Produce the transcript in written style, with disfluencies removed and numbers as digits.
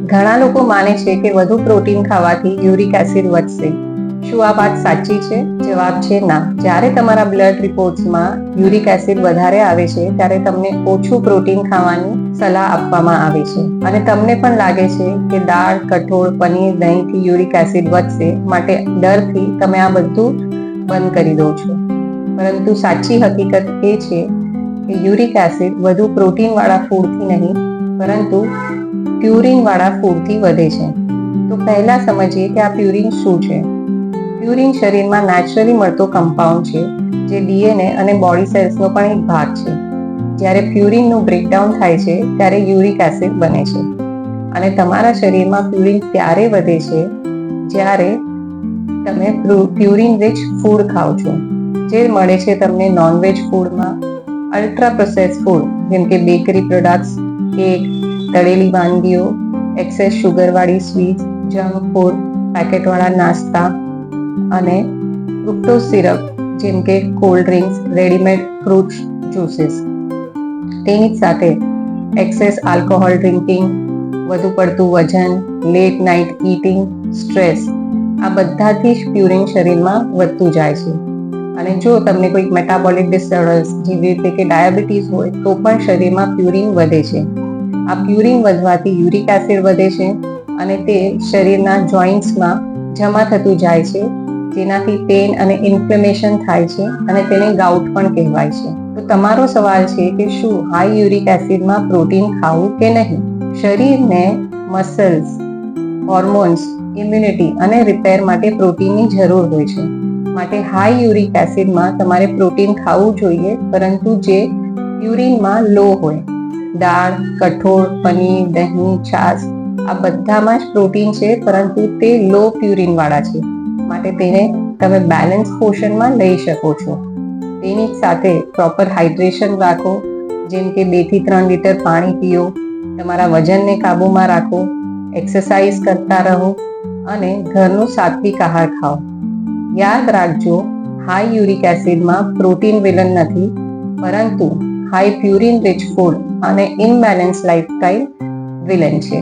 ઘણા લોકો માને છે કે વધુ પ્રોટીન ખાવાથી યુરિક એસિડ વધશે. શું આ વાત સાચી છે? જવાબ છે ના. જ્યારે તમારા બ્લડ રિપોર્ટ્સમાં યુરિક એસિડ વધારે આવે છે ત્યારે તમને ઓછું પ્રોટીન ખાવાની સલાહ આપવામાં આવે છે અને તમને પણ લાગે છે કે દાળ, કઠોળ, પનીર, દહીંથી યુરિક એસિડ વધશે, માટે ડરથી તમે આ બધું બંધ કરી દો છો. પરંતુ સાચી હકીકત એ છે કે યુરિક એસિડ વધુ પ્રોટીનવાળા ફૂડથી નહીં, પરંતુ પ્યુરિનવાળા ફૂડથી વધે છે. તો પહેલા સમજીએ કે આ પ્યુરિન શું છે. પ્યુરિન શરીરમાં નેચરલી મળતો કમ્પાઉન્ડ છે, જે ડીએનએ અને બોડી સેલ્સનો પણ એક ભાગ છે. જ્યારે પ્યુરિનનું બ્રેકડાઉન થાય છે ત્યારે યુરિક એસિડ બને છે. અને તમારા શરીરમાં પ્યુરિન ત્યારે વધે છે જ્યારે તમે પ્યુરિન રિચ ફૂડ ખાઓ છો, જે મળે છે તમને નોનવેજ ફૂડમાં, અલ્ટ્રા પ્રોસેસ ફૂડ જેમ કે બેકરી પ્રોડક્ટ્સ, કેક, તળેલી વાનગીઓ, એક્સેસ શુગરવાળી સ્વીટ્સ, જંક ફૂડ, પેકેટવાળા નાસ્તા અને ફ્રુક્ટોઝ સિરપ જેમ કે cold drinks, readymade fruit juices. તેની જ સાથે એક્સેસ આલ્કોહોલ ડ્રિંકિંગ, વધુ પડતું વજન, લેટ નાઇટ ઈટિંગ, સ્ટ્રેસ, આ બધાથી જ પ્યુરિન શરીરમાં વધતું જાય છે. અને જો તમને કોઈક મેટાબોલિક ડિસઓર્ડર્સ જેવી રીતે કે ડાયાબિટીસ હોય તો પણ શરીરમાં પ્યુરિન વધે છે. આ પ્યુરિન વધવાથી યુરિક એસિડ વધે છે અને તે શરીરના જોઇન્ટ્સમાં જમા થતું જાય છે, જેનાથી પેઇન અને ઇન્ફ્લેમેશન થાય છે અને તેને ગાઉટ પણ કહેવાય છે. તો તમારો સવાલ છે કે શું હાઈ યુરિક એસિડમાં પ્રોટીન ખાવું કે નહીં? શરીરને મસલ્સ, હોર્મોન્સ, ઇમ્યુનિટી અને રિપેર માટે પ્રોટીનની જરૂર હોય છે. માટે હાઈ યુરિક એસિડમાં તમારે પ્રોટીન ખાવું જોઈએ, પરંતુ જે પ્યુરિનમાં લો હોય. દાળ, કઠોળ, પનીર, દહીં, છાશ, આ બધામાં જ પ્રોટીન છે, પરંતુ તે લો પ્યુરિનવાળા છે, માટે તેને તમે બેલેન્સ પોર્શનમાં લઈ શકો છો. તેની સાથે પ્રોપર હાઇડ્રેશન રાખો, જેમ કે 2 થી 3 લીટર પાણી પીઓ, તમારા વજનને કાબૂમાં રાખો, એક્સરસાઇઝ કરતા રહો અને ઘરનું સાત્વિક આહાર ખાઓ. યાદ રાખજો, હાઈ યુરિક એસિડમાં પ્રોટીન વિલન નથી, પરંતુ હાઈ પ્યુરિન રિચ ફૂડ અને ઇમ્બેલેન્સ લાઇફસ્ટાઇલ વિલન છે.